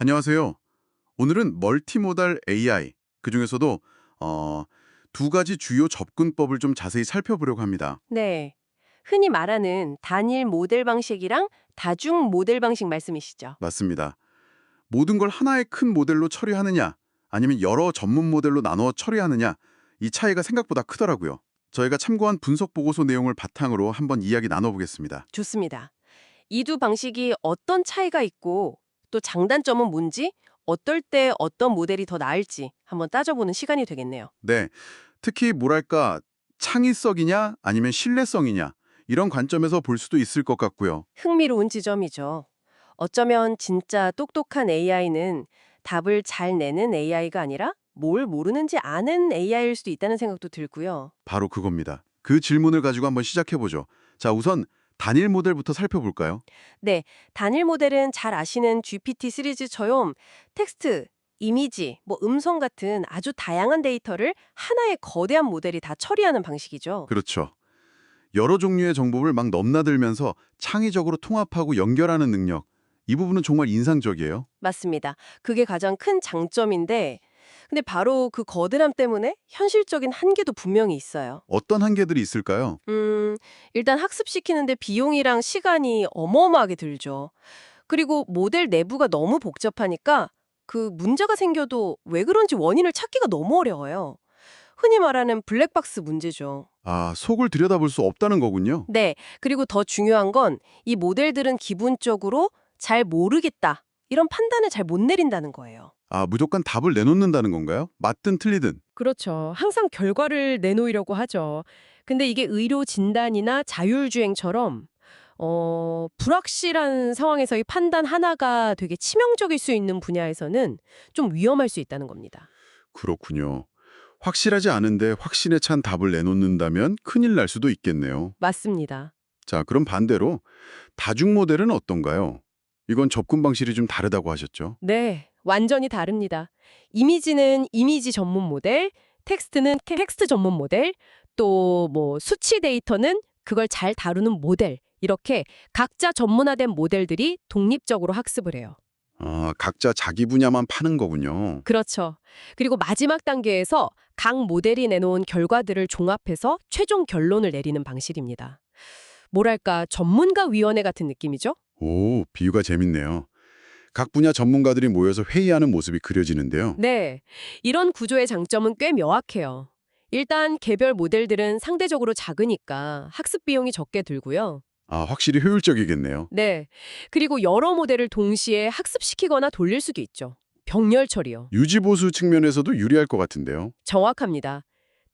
안녕하세요. 오늘은 멀티모달 AI, 그중에서도 두 가지 주요 접근법을 좀 자세히 살펴보려고 합니다. 네. 흔히 말하는 단일 모델 방식이랑 다중 모델 방식 말씀이시죠? 맞습니다. 모든 걸 하나의 큰 모델로 처리하느냐, 아니면 여러 전문 모델로 나누어 처리하느냐, 이 차이가 생각보다 크더라고요. 저희가 참고한 분석 보고서 내용을 바탕으로 한번 이야기 나눠보겠습니다. 좋습니다. 이 두 방식이 어떤 차이가 있고 또 장단점은 뭔지, 어떨 때 어떤 모델이 더 나을지 한번 따져보는 시간이 되겠네요. 네, 특히 뭐랄까, 창의성이냐, 아니면 신뢰성이냐, 이런 관점에서 볼 수도 있을 것 같고요. 흥미로운 지점이죠. 어쩌면 진짜 똑똑한 AI는 답을 잘 내는 AI가 아니라 뭘 모르는지 아는 AI일 수도 있다는 생각도 들고요. 바로 그겁니다. 그 질문을 가지고 한번 시작해보죠. 자, 우선 단일 모델부터 살펴볼까요? 네, 단일 모델은 잘 아시는 GPT 시리즈처럼 텍스트, 이미지, 음성 같은 아주 다양한 데이터를 하나의 거대한 모델이 다 처리하는 방식이죠. 그렇죠. 여러 종류의 정보를 막 넘나들면서 창의적으로 통합하고 연결하는 능력. 이 부분은 정말 인상적이에요. 맞습니다. 그게 가장 큰 장점인데, 근데 바로 그 거대함 때문에 현실적인 한계도 분명히 있어요. 어떤 한계들이 있을까요? 일단 학습시키는데 비용이랑 시간이 어마어마하게 들죠. 그리고 모델 내부가 너무 복잡하니까 그 문제가 생겨도 왜 그런지 원인을 찾기가 너무 어려워요. 흔히 말하는 블랙박스 문제죠. 아, 속을 들여다볼 수 없다는 거군요. 네, 그리고 더 중요한 건 이 모델들은 기본적으로 잘 모르겠다. 이런 판단을 잘 못 내린다는 거예요. 아, 무조건 답을 내놓는다는 건가요? 맞든 틀리든. 그렇죠. 항상 결과를 내놓으려고 하죠. 근데 이게 의료 진단이나 자율주행처럼 불확실한 상황에서의 판단 하나가 되게 치명적일 수 있는 분야에서는 좀 위험할 수 있다는 겁니다. 그렇군요. 확실하지 않은데 확신에 찬 답을 내놓는다면 큰일 날 수도 있겠네요. 맞습니다. 자, 그럼 반대로 다중 모델은 어떤가요? 이건 접근 방식이 좀 다르다고 하셨죠? 네, 완전히 다릅니다. 이미지는 이미지 전문 모델, 텍스트는 텍스트 전문 모델, 또 수치 데이터는 그걸 잘 다루는 모델. 이렇게 각자 전문화된 모델들이 독립적으로 학습을 해요. 아, 각자 자기 분야만 파는 거군요. 그렇죠. 그리고 마지막 단계에서 각 모델이 내놓은 결과들을 종합해서 최종 결론을 내리는 방식입니다. 뭐랄까, 전문가 위원회 같은 느낌이죠? 오, 비유가 재밌네요. 각 분야 전문가들이 모여서 회의하는 모습이 그려지는데요. 네. 이런 구조의 장점은 꽤 명확해요. 일단 개별 모델들은 상대적으로 작으니까 학습 비용이 적게 들고요. 아, 확실히 효율적이겠네요. 네. 그리고 여러 모델을 동시에 학습시키거나 돌릴 수도 있죠. 병렬 처리요. 유지보수 측면에서도 유리할 것 같은데요. 정확합니다.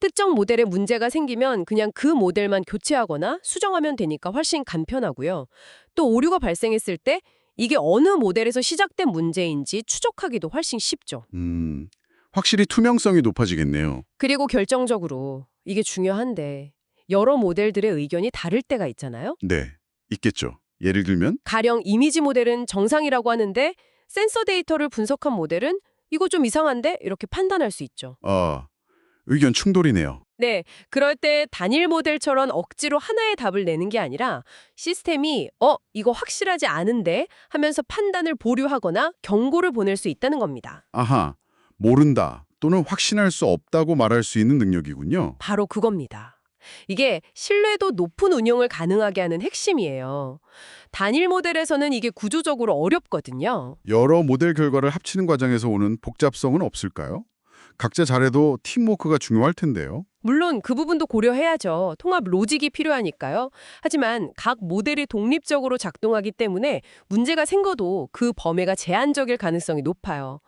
특정 모델에 문제가 생기면 그냥 그 모델만 교체하거나 수정하면 되니까 훨씬 간편하고요. 또 오류가 발생했을 때 이게 어느 모델에서 시작된 문제인지 추적하기도 훨씬 쉽죠. 확실히 투명성이 높아지겠네요. 그리고 결정적으로 이게 중요한데 여러 모델들의 의견이 다를 때가 있잖아요. 네, 있겠죠. 예를 들면 가령 이미지 모델은 정상이라고 하는데 센서 데이터를 분석한 모델은 이거 좀 이상한데? 이렇게 판단할 수 있죠. 의견 충돌이네요. 네, 그럴 때 단일 모델처럼 억지로 하나의 답을 내는 게 아니라 시스템이 이거 확실하지 않은데 하면서 판단을 보류하거나 경고를 보낼 수 있다는 겁니다. 아하, 모른다 또는 확신할 수 없다고 말할 수 있는 능력이군요. 바로 그겁니다. 이게 신뢰도 높은 운영을 가능하게 하는 핵심이에요. 단일 모델에서는 이게 구조적으로 어렵거든요. 여러 모델 결과를 합치는 과정에서 오는 복잡성은 없을까요? 각자 잘해도 팀워크가 중요할 텐데요. 물론 그 부분도 고려해야죠. 통합 로직이 필요하니까요. 하지만 각 모델이 독립적으로 작동하기 때문에 문제가 생겨도 그 범위가 제한적일 가능성이 높아요.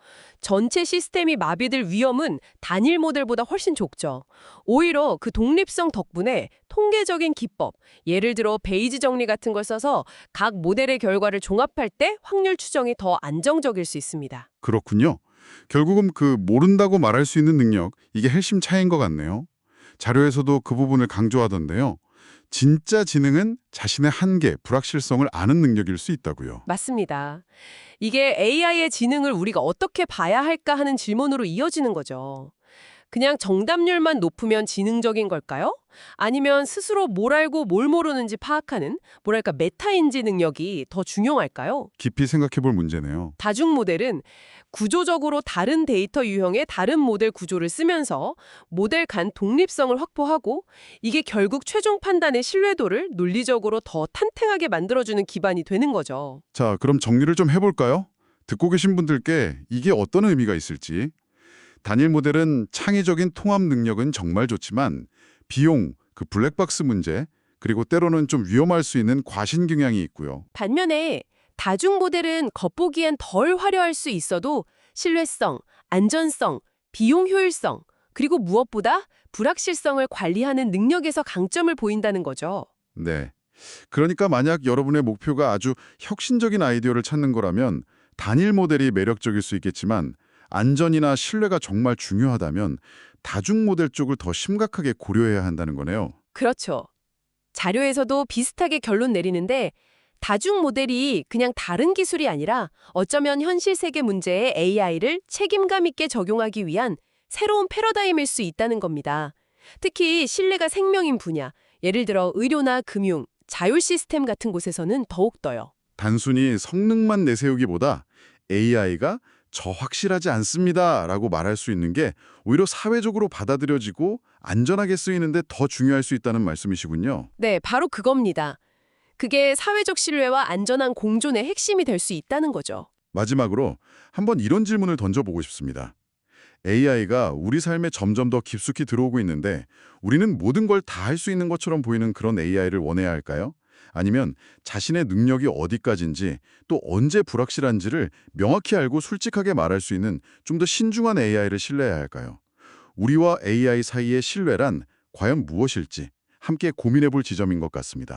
전체 시스템이 마비될 위험은 단일 모델보다 훨씬 적죠. 오히려 그 독립성 덕분에 통계적인 기법, 예를 들어 베이지 정리 같은 걸 써서 각 모델의 결과를 종합할 때 확률 추정이 더 안정적일 수 있습니다. 그렇군요. 결국은 그 모른다고 말할 수 있는 능력, 이게 핵심 차이인 것 같네요. 자료에서도 그 부분을 강조하던데요. 진짜 지능은 자신의 한계, 불확실성을 아는 능력일 수 있다고요. 맞습니다. 이게 AI의 지능을 우리가 어떻게 봐야 할까 하는 질문으로 이어지는 거죠. 그냥 정답률만 높으면 지능적인 걸까요? 아니면 스스로 뭘 알고 뭘 모르는지 파악하는, 뭐랄까, 메타인지 능력이 더 중요할까요? 깊이 생각해 볼 문제네요. 다중 모델은 구조적으로 다른 데이터 유형의 다른 모델 구조를 쓰면서 모델 간 독립성을 확보하고, 이게 결국 최종 판단의 신뢰도를 논리적으로 더 탄탄하게 만들어주는 기반이 되는 거죠. 자, 그럼 정리를 좀 해볼까요? 듣고 계신 분들께 이게 어떤 의미가 있을지. 단일 모델은 창의적인 통합 능력은 정말 좋지만 비용, 그 블랙박스 문제, 그리고 때로는 좀 위험할 수 있는 과신 경향이 있고요. 반면에 다중 모델은 겉보기엔 덜 화려할 수 있어도 신뢰성, 안전성, 비용 효율성, 그리고 무엇보다 불확실성을 관리하는 능력에서 강점을 보인다는 거죠. 네. 그러니까 만약 여러분의 목표가 아주 혁신적인 아이디어를 찾는 거라면 단일 모델이 매력적일 수 있겠지만 안전이나 신뢰가 정말 중요하다면 다중 모델 쪽을 더 심각하게 고려해야 한다는 거네요. 그렇죠. 자료에서도 비슷하게 결론 내리는데, 다중 모델이 그냥 다른 기술이 아니라 어쩌면 현실 세계 문제에 AI를 책임감 있게 적용하기 위한 새로운 패러다임일 수 있다는 겁니다. 특히 신뢰가 생명인 분야, 예를 들어 의료나 금융, 자율 시스템 같은 곳에서는 더욱더요. 단순히 성능만 내세우기보다 AI가 저 확실하지 않습니다라고 말할 수 있는 게 오히려 사회적으로 받아들여지고 안전하게 쓰이는데 더 중요할 수 있다는 말씀이시군요. 네, 바로 그겁니다. 그게 사회적 신뢰와 안전한 공존의 핵심이 될 수 있다는 거죠. 마지막으로 한번 이런 질문을 던져보고 싶습니다. AI가 우리 삶에 점점 더 깊숙이 들어오고 있는데 우리는 모든 걸 다 할 수 있는 것처럼 보이는 그런 AI를 원해야 할까요? 아니면 자신의 능력이 어디까지인지 또 언제 불확실한지를 명확히 알고 솔직하게 말할 수 있는 좀 더 신중한 AI를 신뢰해야 할까요? 우리와 AI 사이의 신뢰란 과연 무엇일지 함께 고민해 볼 지점인 것 같습니다.